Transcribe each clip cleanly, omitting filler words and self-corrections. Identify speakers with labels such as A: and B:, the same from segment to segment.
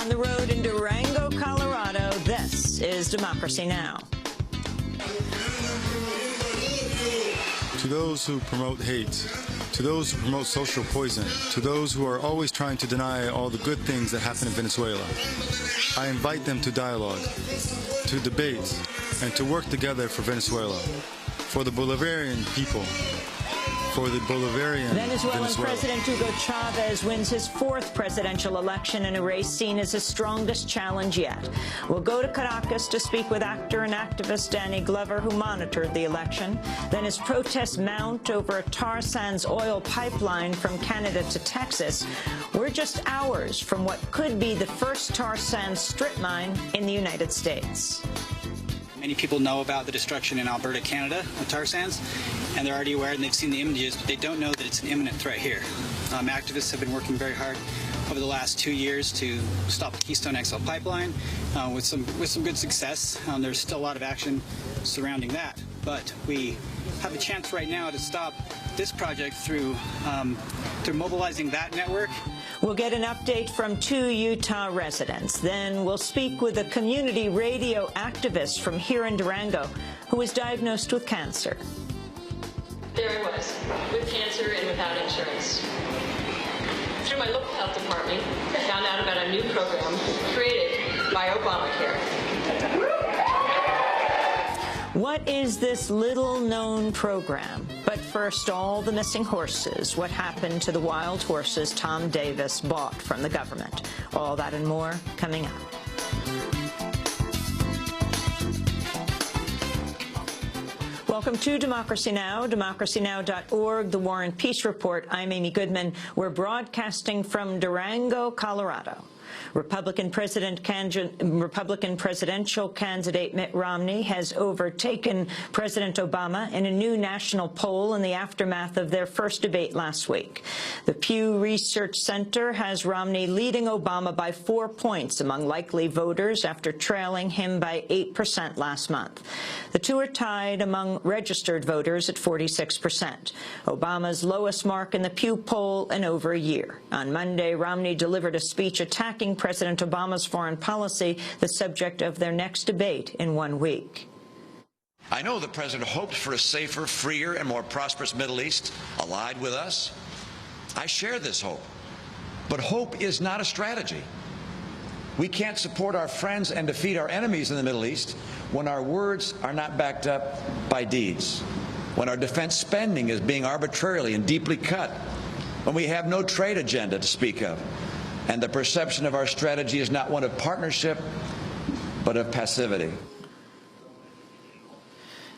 A: On the road in Durango, Colorado, this is Democracy Now!
B: To those who promote hate, to those who promote social poison, to those who are always trying to deny all the good things that happen in Venezuela, I invite them to dialogue, to debate, and to work together for Venezuela, for the Bolivarian people, for the Bolivarian
A: Venezuelan
B: Venezuela.
A: President Hugo Chavez wins his fourth presidential election in a race seen as his strongest challenge yet. We'll go to Caracas to speak with actor and activist Danny Glover, who monitored the election. Then as protests mount over a tar sands oil pipeline from Canada to Texas, we're just hours from what could be the first tar sands strip mine in the United States.
C: Many people know about the destruction in Alberta, Canada, of tar sands, and they're already aware and they've seen the images, but they don't know that it's an imminent threat here. Activists have been working very hard over the last 2 years to stop the Keystone XL pipeline with some good success. There's still a lot of action surrounding that, but we have a chance right now to stop this project through mobilizing that network.
A: We'll get an update from 2 Utah residents. Then we'll speak with a community radio activist from here in Durango who was diagnosed with cancer.
D: There I was, with cancer and without insurance. Through my local health department, I found out about a new program created by Obamacare.
A: What is this little-known program? But first, all the missing horses. What happened to the wild horses Tom Davis bought from the government? All that and more coming up. Welcome to Democracy Now!, democracynow.org, The War and Peace Report. I'm Amy Goodman. We're broadcasting from Durango, Colorado. Republican presidential candidate Mitt Romney has overtaken President Obama in a new national poll in the aftermath of their first debate last week. The Pew Research Center has Romney leading Obama by 4 points among likely voters after trailing him by 8% last month. The two are tied among registered voters at 46%, Obama's lowest mark in the Pew poll in over a year. On Monday, Romney delivered a speech attacking President Obama's foreign policy, the subject of their next debate in 1 week.
E: I know the President hoped for a safer, freer, and more prosperous Middle East allied with us. I share this hope. But hope is not a strategy. We can't support our friends and defeat our enemies in the Middle East when our words are not backed up by deeds, when our defense spending is being arbitrarily and deeply cut, when we have no trade agenda to speak of, and the perception of our strategy is not one of partnership, but of passivity.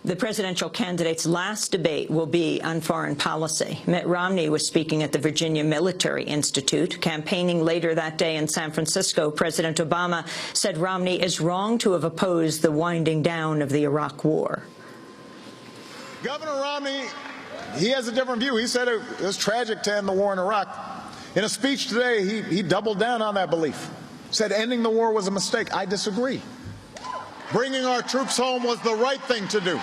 A: The presidential candidate's last debate will be on foreign policy. Mitt Romney was speaking at the Virginia Military Institute. Campaigning later that day in San Francisco, President Obama said Romney is wrong to have opposed the winding down of the Iraq War.
F: Governor Romney, he has a different view. He said it was tragic to end the war in Iraq. In a speech today, he doubled down on that belief, said ending the war was a mistake. I disagree. Bringing our troops home was the right thing to do.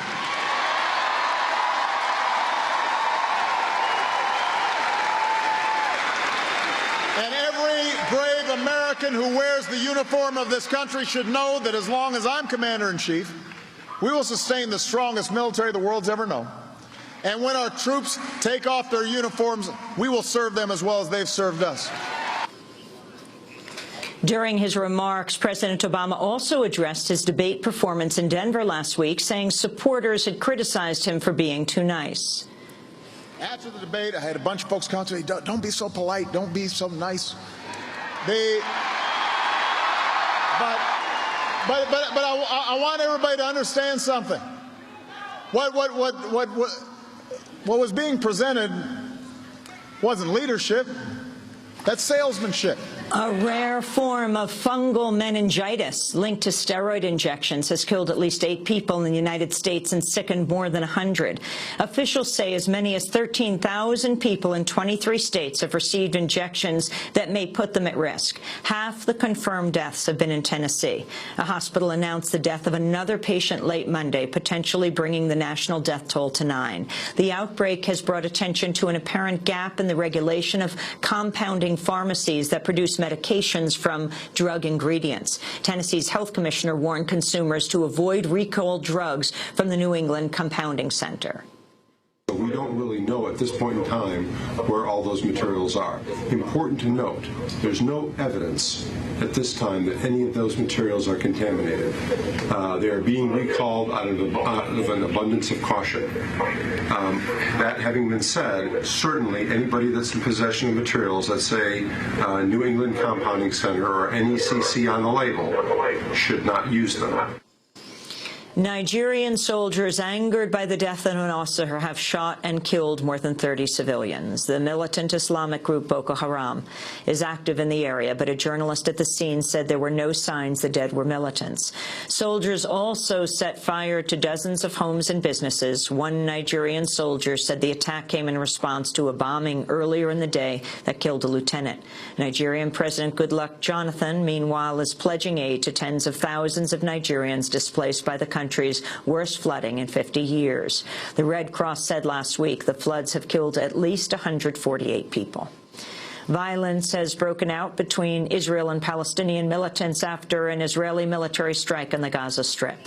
F: And every brave American who wears the uniform of this country should know that as long as I'm Commander-in-Chief, we will sustain the strongest military the world's ever known. And when our troops take off their uniforms, we will serve them as well as they've served us.
A: During his remarks, President Obama also addressed his debate performance in Denver last week, saying supporters had criticized him for being too nice.
F: After the debate, I had a bunch of folks come to me, don't be so polite, don't be so nice. But I want everybody to understand something. What was being presented wasn't leadership, that's salesmanship.
A: A rare form of fungal meningitis linked to steroid injections has killed at least 8 people in the United States and sickened more than 100. Officials say as many as 13,000 people in 23 states have received injections that may put them at risk. Half the confirmed deaths have been in Tennessee. A hospital announced the death of another patient late Monday, potentially bringing the national death toll to 9. The outbreak has brought attention to an apparent gap in the regulation of compounding pharmacies that produce produce medications from drug ingredients. Tennessee's health commissioner warned consumers to avoid recalled drugs from the New England Compounding Center.
G: We don't really know at this point in time where all those materials are. Important to note, there's no evidence at this time that any of those materials are contaminated. They are being recalled out of an abundance of caution. That having been said, certainly anybody that's in possession of materials that say New England Compounding Center or NECC on the label should not use them.
A: Nigerian soldiers angered by the death of an officer have shot and killed more than 30 civilians. The militant Islamic group Boko Haram is active in the area, but a journalist at the scene said there were no signs the dead were militants. Soldiers also set fire to dozens of homes and businesses. One Nigerian soldier said the attack came in response to a bombing earlier in the day that killed a lieutenant. Nigerian President Goodluck Jonathan, meanwhile, is pledging aid to tens of thousands of Nigerians displaced by the country's worst flooding in 50 years. The Red Cross said last week the floods have killed at least 148 people. Violence has broken out between Israel and Palestinian militants after an Israeli military strike on the Gaza Strip.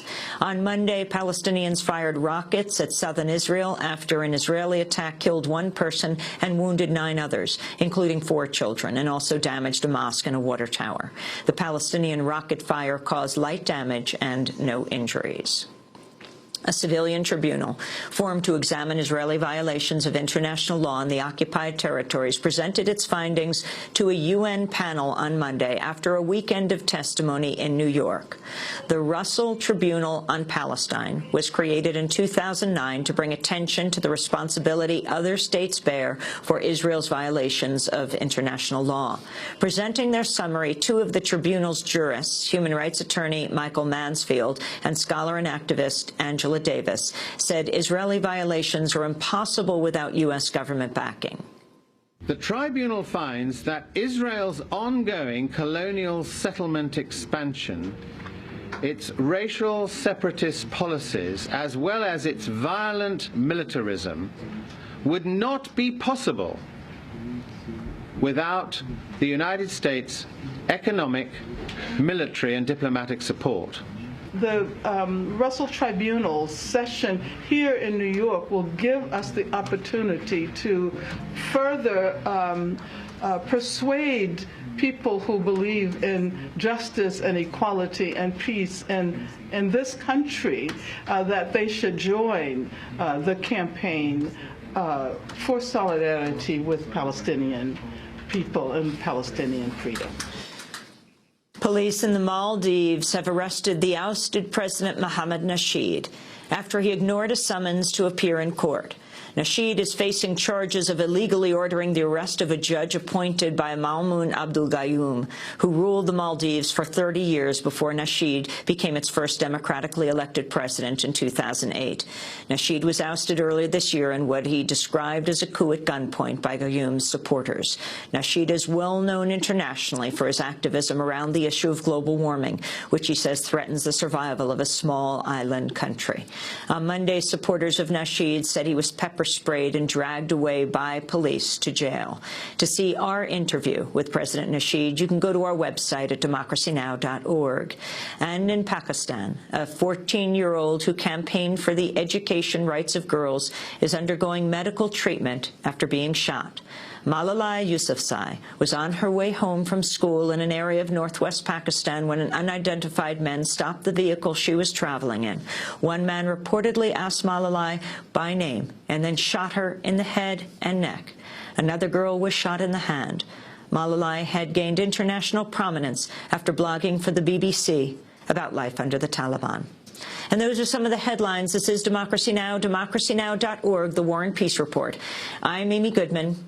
A: On Monday, Palestinians fired rockets at southern Israel after an Israeli attack killed one person and wounded 9 others, including 4 children, and also damaged a mosque and a water tower. The Palestinian rocket fire caused light damage and no injuries. A civilian tribunal formed to examine Israeli violations of international law in the occupied territories presented its findings to a UN panel on Monday after a weekend of testimony in New York. The Russell Tribunal on Palestine was created in 2009 to bring attention to the responsibility other states bear for Israel's violations of international law. Presenting their summary, 2 of the tribunal's jurists, human rights attorney Michael Mansfield and scholar and activist Angela Davis, said Israeli violations are impossible without U.S. government backing.
H: The tribunal finds that Israel's ongoing colonial settlement expansion, its racial separatist policies, as well as its violent militarism, would not be possible without the United States' economic, military, and diplomatic support.
I: The Russell Tribunal session here in New York will give us the opportunity to further persuade people who believe in justice and equality and peace in this country that they should join the campaign for solidarity with Palestinian people and Palestinian freedom.
A: Police in the Maldives have arrested the ousted President Mohamed Nasheed after he ignored a summons to appear in court. Nasheed is facing charges of illegally ordering the arrest of a judge appointed by Maumoon Abdul Gayoom, who ruled the Maldives for 30 years before Nasheed became its first democratically elected president in 2008. Nasheed was ousted earlier this year in what he described as a coup at gunpoint by Gayoom's supporters. Nasheed is well known internationally for his activism around the issue of global warming, which he says threatens the survival of a small island country. On Monday, supporters of Nasheed said he was pepper-sprayed and dragged away by police to jail. To see our interview with President Nasheed, you can go to our website at democracynow.org. And in Pakistan, a 14-year-old who campaigned for the education rights of girls is undergoing medical treatment after being shot. Malala Yousafzai was on her way home from school in an area of northwest Pakistan when an unidentified man stopped the vehicle she was traveling in. One man reportedly asked Malala by name and then shot her in the head and neck. Another girl was shot in the hand. Malala had gained international prominence after blogging for the BBC about life under the Taliban. And those are some of the headlines. This is Democracy Now!, democracynow.org, the War and Peace Report. I'm Amy Goodman.